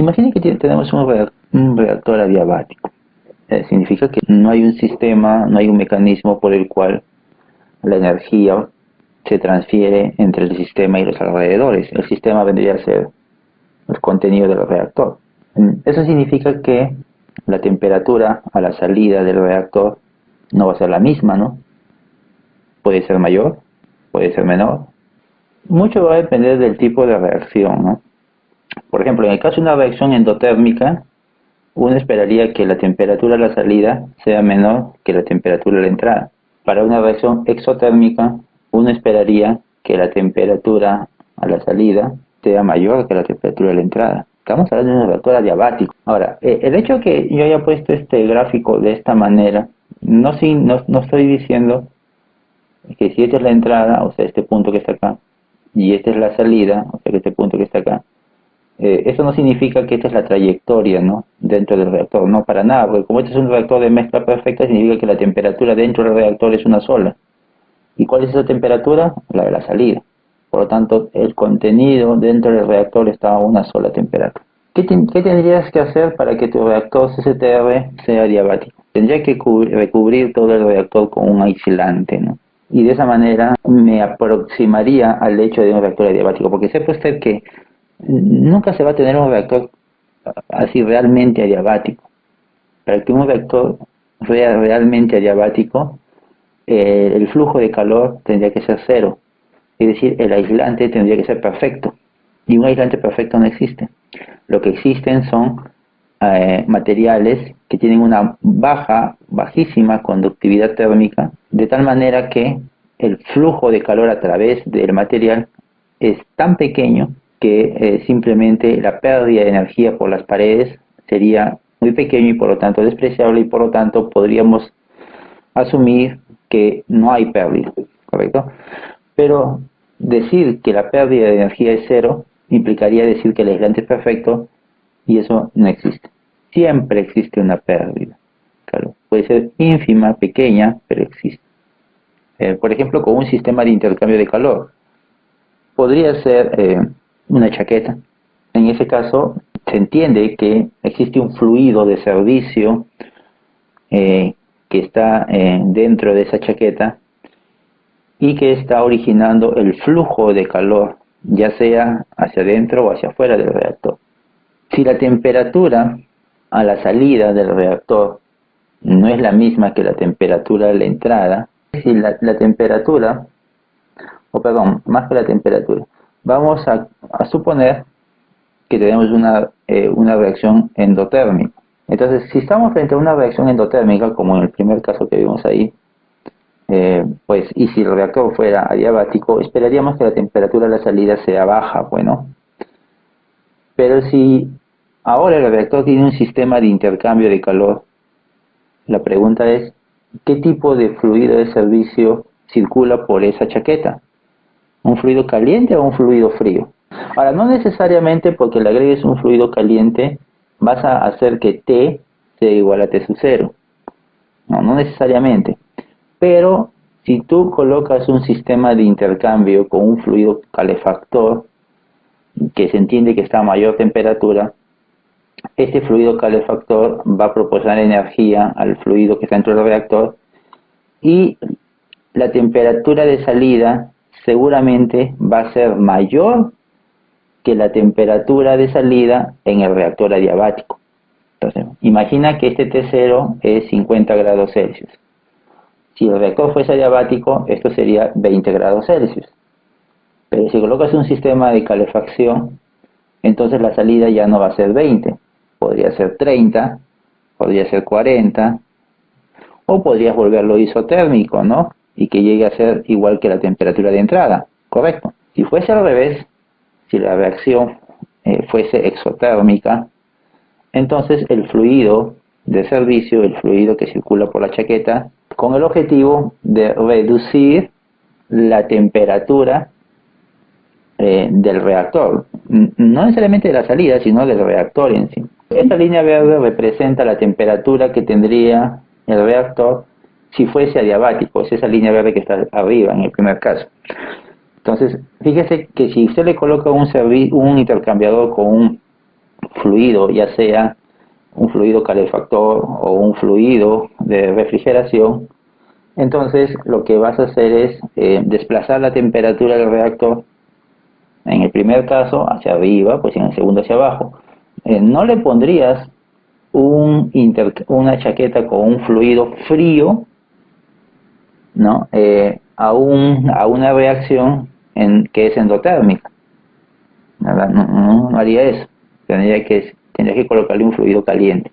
Imagine que tenemos un reactor adiabático. Significa que no hay un sistema, no hay un mecanismo por el cual la energía se transfiere entre el sistema y los alrededores. El sistema vendría a ser el contenido del reactor. Eso significa que la temperatura a la salida del reactor no va a ser la misma, ¿no? Puede ser mayor, puede ser menor. Mucho va a depender del tipo de reacción, ¿no? Por ejemplo, en el caso de una reacción endotérmica, uno esperaría que la temperatura a la salida sea menor que la temperatura a la entrada. Para una reacción exotérmica, uno esperaría que la temperatura a la salida sea mayor que la temperatura a la entrada. Estamos hablando de un reactor adiabático. Ahora, el hecho de que yo haya puesto este gráfico de esta manera, no estoy diciendo que si esta es la entrada, o sea, este punto que está acá, y esta es la salida, o sea, que este punto que está acá, eso no significa que esta es la trayectoria, ¿no?, dentro del reactor, no, para nada, porque como este es un reactor de mezcla perfecta, significa que la temperatura dentro del reactor es una sola. ¿Y cuál es esa temperatura? La de la salida. Por lo tanto, el contenido dentro del reactor está a una sola temperatura. ¿Qué tendrías que hacer para que tu reactor CCTR sea adiabático? Tendría que recubrir todo el reactor con un aislante, ¿no? Y de esa manera me aproximaría al hecho de un reactor adiabático, porque sepa usted que nunca se va a tener un reactor así realmente adiabático. Para que un reactor sea realmente adiabático, el flujo de calor tendría que ser cero, es decir, el aislante tendría que ser perfecto, y un aislante perfecto no existe. Lo que existen son materiales que tienen una bajísima conductividad térmica, de tal manera que el flujo de calor a través del material es tan pequeño que simplemente la pérdida de energía por las paredes sería muy pequeño y por lo tanto despreciable, y por lo tanto podríamos asumir que no hay pérdida, ¿correcto? Pero decir que la pérdida de energía es cero implicaría decir que el aislante es perfecto, y eso no existe. Siempre existe una pérdida, claro. Puede ser ínfima, pequeña, pero existe. Por ejemplo, con un sistema de intercambio de calor. Podría ser una chaqueta. En ese caso, se entiende que existe un fluido de servicio que está dentro de esa chaqueta y que está originando el flujo de calor, ya sea hacia adentro o hacia afuera del reactor. Si la temperatura a la salida del reactor no es la misma que la temperatura de la entrada, si la temperatura, o perdón, más que la temperatura, vamos a suponer que tenemos una reacción endotérmica. Entonces, si estamos frente a una reacción endotérmica, como en el primer caso que vimos ahí, pues, y si el reactor fuera adiabático, esperaríamos que la temperatura de la salida sea baja, bueno. Pero si ahora el reactor tiene un sistema de intercambio de calor, la pregunta es, ¿qué tipo de fluido de servicio circula por esa chaqueta? ¿Un fluido caliente o un fluido frío? Ahora, no necesariamente porque le agregues un fluido caliente vas a hacer que T sea igual a T sub 0. No necesariamente. Pero si tú colocas un sistema de intercambio con un fluido calefactor, que se entiende que está a mayor temperatura, este fluido calefactor va a proporcionar energía al fluido que está dentro del reactor, y la temperatura de salida seguramente va a ser mayor que la temperatura de salida en el reactor adiabático. Entonces, imagina que este T0 es 50 grados Celsius. Si el reactor fuese adiabático, esto sería 20 grados Celsius. Pero si colocas un sistema de calefacción, entonces la salida ya no va a ser 20, podría ser 30, podría ser 40, o podrías volverlo isotérmico, ¿no? Y que llegue a ser igual que la temperatura de entrada, ¿correcto? Si fuese al revés, si la reacción fuese exotérmica, entonces el fluido de servicio, el fluido que circula por la chaqueta, con el objetivo de reducir la temperatura del reactor, no necesariamente de la salida, sino del reactor en sí. Esta línea verde representa la temperatura que tendría el reactor si fuese adiabático, es esa línea verde que está arriba en el primer caso. Entonces, fíjese que si usted le coloca un intercambiador con un fluido, ya sea un fluido calefactor o un fluido de refrigeración, entonces lo que vas a hacer es desplazar la temperatura del reactor, en el primer caso hacia arriba, pues en el segundo hacia abajo. No le pondrías una chaqueta con un fluido frío, ¿no? A una reacción que es endotérmica. ¿Verdad? No haría eso. Tendría que colocarle un fluido caliente.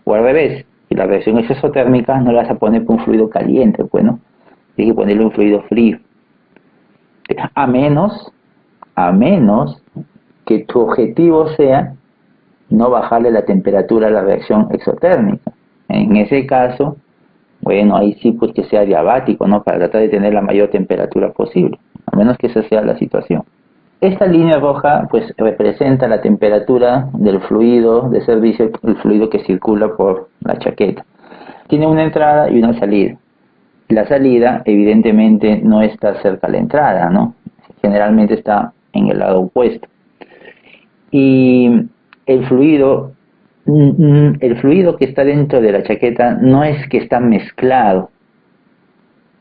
O al revés, si la reacción es exotérmica, no la vas a poner con un fluido caliente, pues, ¿no? Tienes que ponerle un fluido frío. A menos, a menos que tu objetivo sea no bajarle la temperatura a la reacción exotérmica. En ese caso, bueno, ahí sí pues que sea diabático, ¿no? Para tratar de tener la mayor temperatura posible, a menos que esa sea la situación. Esta línea roja pues representa la temperatura del fluido de servicio, el fluido que circula por la chaqueta. Tiene una entrada y una salida. La salida evidentemente no está cerca de la entrada, ¿no? Generalmente está en el lado opuesto. Y el fluido, el fluido que está dentro de la chaqueta no es que está mezclado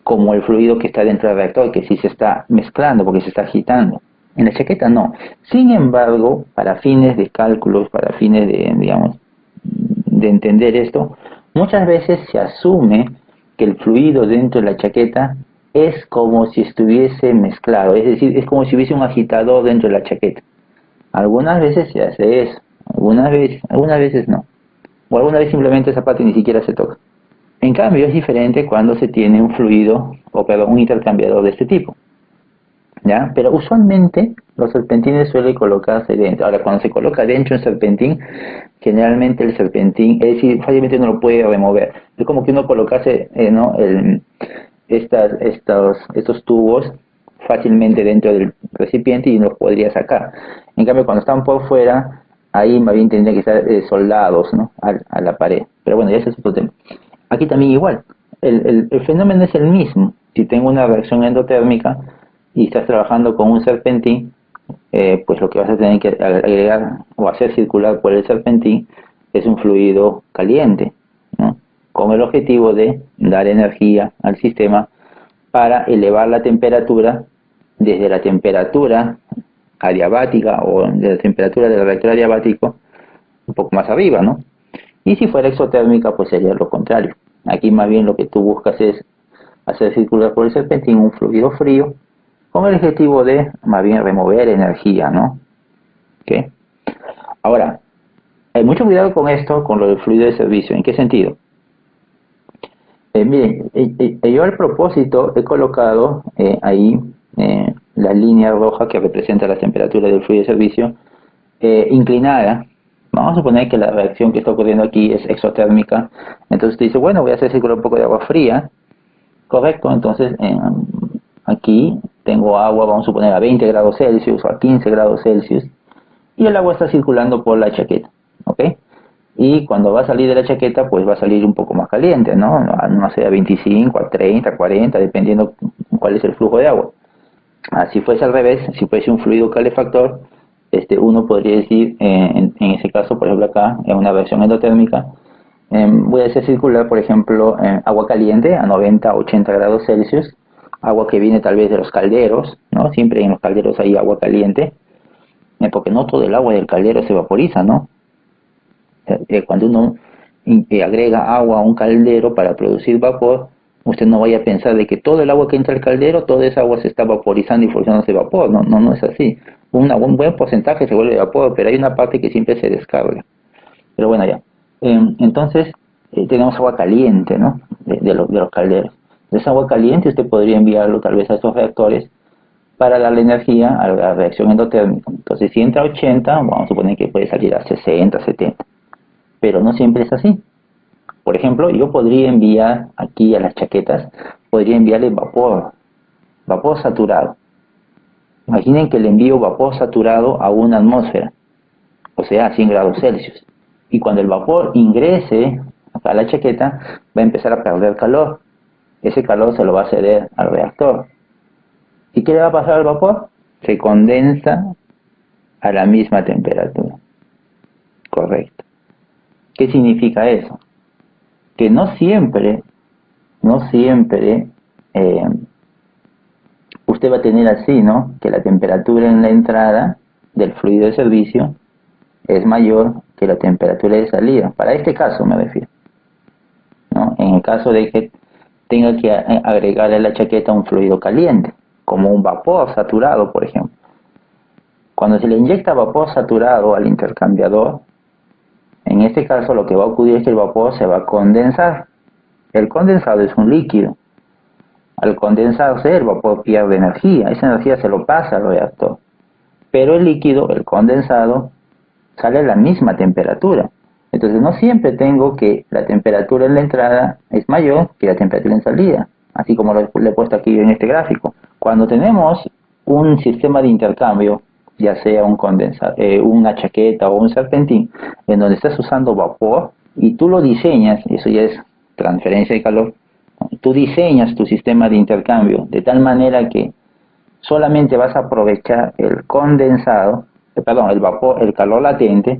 como el fluido que está dentro del reactor, que sí se está mezclando porque se está agitando. En la chaqueta no. Sin embargo, para fines de cálculos, para fines de, digamos, de entender esto, muchas veces se asume que el fluido dentro de la chaqueta es como si estuviese mezclado, es decir, es como si hubiese un agitador dentro de la chaqueta. Algunas veces se hace eso, algunas veces no. O alguna vez simplemente esa parte ni siquiera se toca. En cambio, es diferente cuando se tiene un fluido, o perdón, un intercambiador de este tipo. ¿Ya? Pero usualmente los serpentines suelen colocarse dentro. Ahora, cuando se coloca dentro un serpentín, generalmente el serpentín, es decir, fácilmente uno lo puede remover. Es como que uno colocase, ¿no? Estos tubos fácilmente dentro del recipiente y los podría sacar. En cambio, cuando están por fuera, ahí más bien tendrían que estar soldados, ¿no? A la pared. Pero bueno, ya ese es otro tema. Aquí también igual. El fenómeno es el mismo. Si tengo una reacción endotérmica y estás trabajando con un serpentín, pues lo que vas a tener que agregar o hacer circular por el serpentín es un fluido caliente, ¿no? Con el objetivo de dar energía al sistema para elevar la temperatura desde la temperatura adiabática o de la temperatura del reactor adiabático un poco más arriba, ¿no? Y si fuera exotérmica, pues sería lo contrario. Aquí más bien lo que tú buscas es hacer circular por el serpentín un fluido frío con el objetivo de más bien remover energía, ¿no? ¿Okay? Ahora, hay mucho cuidado con esto, con lo del fluido de servicio. ¿En qué sentido? Miren, yo al propósito he colocado ahí la línea roja que representa la temperatura del fluido de servicio inclinada. Vamos a suponer que la reacción que está ocurriendo aquí es exotérmica. Entonces usted dice, bueno, voy a hacer circular un poco de agua fría. Correcto, entonces aquí tengo agua, vamos a suponer, a 20 grados Celsius o a 15 grados Celsius. Y el agua está circulando por la chaqueta. ¿Ok? Y cuando va a salir de la chaqueta, pues va a salir un poco más caliente, ¿no? No sé, a 25, a 30, a 40, dependiendo cuál es el flujo de agua. Si fuese al revés, si fuese un fluido calefactor, uno podría decir, en ese caso, por ejemplo acá, en una reacción endotérmica, voy a hacer circular, por ejemplo, agua caliente a 90, 80 grados Celsius, agua que viene tal vez de los calderos, ¿no? Siempre en los calderos hay agua caliente, porque no todo el agua del caldero se vaporiza, ¿no? Cuando uno agrega agua a un caldero para producir vapor, usted no vaya a pensar de que todo el agua que entra al caldero, toda esa agua se está vaporizando y formándose vapor. No, no, no es así. Un buen porcentaje se vuelve vapor, pero hay una parte que siempre se descarga. Pero bueno, ya. Entonces, tenemos agua caliente, ¿no? De los calderos. Esa agua caliente usted podría enviarlo tal vez a estos reactores para darle energía a la reacción endotérmica. Entonces, si entra a 80, vamos a suponer que puede salir a 60, 70. Pero no siempre es así. Por ejemplo, yo podría enviar aquí a las chaquetas, podría enviarle vapor saturado. Imaginen que le envío vapor saturado a una atmósfera, o sea, a 100 grados Celsius. Y cuando el vapor ingrese a la chaqueta, va a empezar a perder calor. Ese calor se lo va a ceder al reactor. ¿Y qué le va a pasar al vapor? Se condensa a la misma temperatura. correcta. ¿Qué significa eso? Que no siempre usted va a tener así, ¿no? Que la temperatura en la entrada del fluido de servicio es mayor que la temperatura de salida. Para este caso me refiero, ¿no? En el caso de que tenga que agregarle a la chaqueta un fluido caliente, como un vapor saturado, por ejemplo. Cuando se le inyecta vapor saturado al intercambiador, en este caso lo que va a ocurrir es que el vapor se va a condensar. El condensado es un líquido. Al condensarse, el vapor pierde energía. Esa energía se lo pasa al reactor. Pero el líquido, el condensado, sale a la misma temperatura. Entonces no siempre tengo que la temperatura en la entrada es mayor que la temperatura en salida, así como le he puesto aquí en este gráfico. Cuando tenemos un sistema de intercambio, ya sea una chaqueta o un serpentín, en donde estás usando vapor y tú lo diseñas, y eso ya es transferencia de calor, tú diseñas tu sistema de intercambio de tal manera que solamente vas a aprovechar el condensado, el vapor, el calor latente,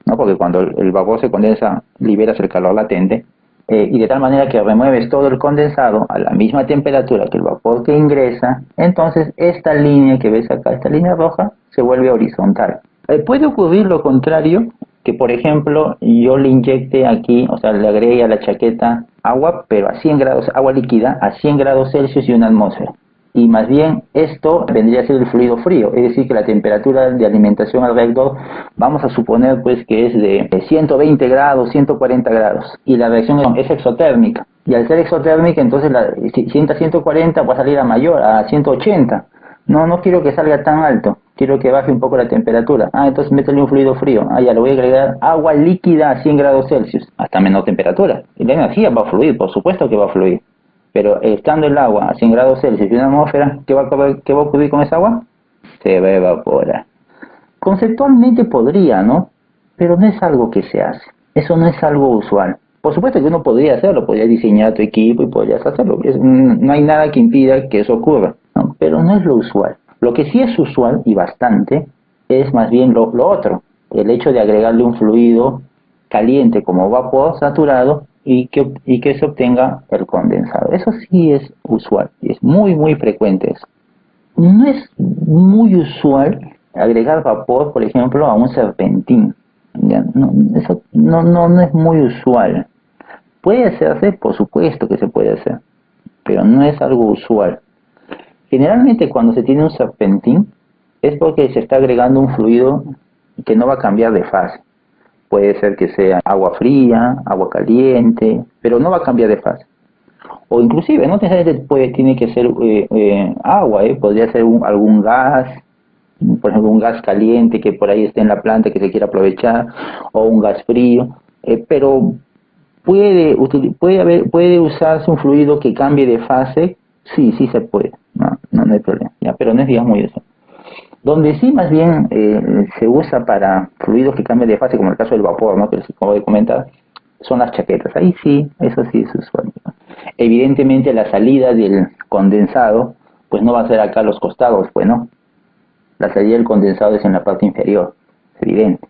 ¿no? Porque cuando el vapor se condensa, liberas el calor latente, y de tal manera que remueves todo el condensado a la misma temperatura que el vapor que ingresa, entonces esta línea que ves acá, esta línea roja, se vuelve horizontal. Puede ocurrir lo contrario, que por ejemplo yo le inyecte aquí, o sea, le agregue a la chaqueta agua, pero a 100 grados, agua líquida, a 100 grados Celsius y una atmósfera. Y más bien esto vendría a ser el fluido frío, es decir, que la temperatura de alimentación al reactor, vamos a suponer pues que es de 120 grados, 140 grados, y la reacción es exotérmica. Y al ser exotérmica, entonces si sienta 140 va a salir a mayor, a 180. No quiero que salga tan alto, quiero que baje un poco la temperatura. Entonces métele un fluido frío. Ya le voy a agregar agua líquida a 100 grados Celsius, hasta menor temperatura. Y la energía va a fluir, por supuesto que va a fluir. Pero estando el agua a 100 grados Celsius y una atmósfera, ¿qué va a ocurrir con esa agua? Se va a evaporar. Conceptualmente podría, ¿no? Pero no es algo que se hace. Eso no es algo usual. Por supuesto que uno podría hacerlo, podría diseñar tu equipo y podrías hacerlo. No hay nada que impida que eso ocurra, ¿no? Pero no es lo usual. Lo que sí es usual y bastante es más bien lo otro. El hecho de agregarle un fluido caliente como vapor saturado y que se obtenga el condensado. Eso sí es usual y es muy muy frecuente eso. No es muy usual agregar vapor, por ejemplo, a un serpentín. ¿Ya? No, eso no es muy usual. Puede hacerse, por supuesto que se puede hacer, pero no es algo usual. Generalmente cuando se tiene un serpentín es porque se está agregando un fluido que no va a cambiar de fase. Puede ser que sea agua fría, agua caliente, pero no va a cambiar de fase. O inclusive, no necesariamente tiene que ser agua, podría ser algún gas, por ejemplo un gas caliente que por ahí esté en la planta que se quiera aprovechar, o un gas frío, pero puede usarse un fluido que cambie de fase, sí se puede, no hay problema, ¿ya? Pero no es, digamos, muy eso. Donde sí más bien se usa para fluidos que cambian de fase, como el caso del vapor, ¿no? Que les acabo de comentar, son las chaquetas. Ahí sí, eso sí es usual, ¿no? Evidentemente la salida del condensado, pues no va a ser acá a los costados, pues no. La salida del condensado es en la parte inferior, es evidente.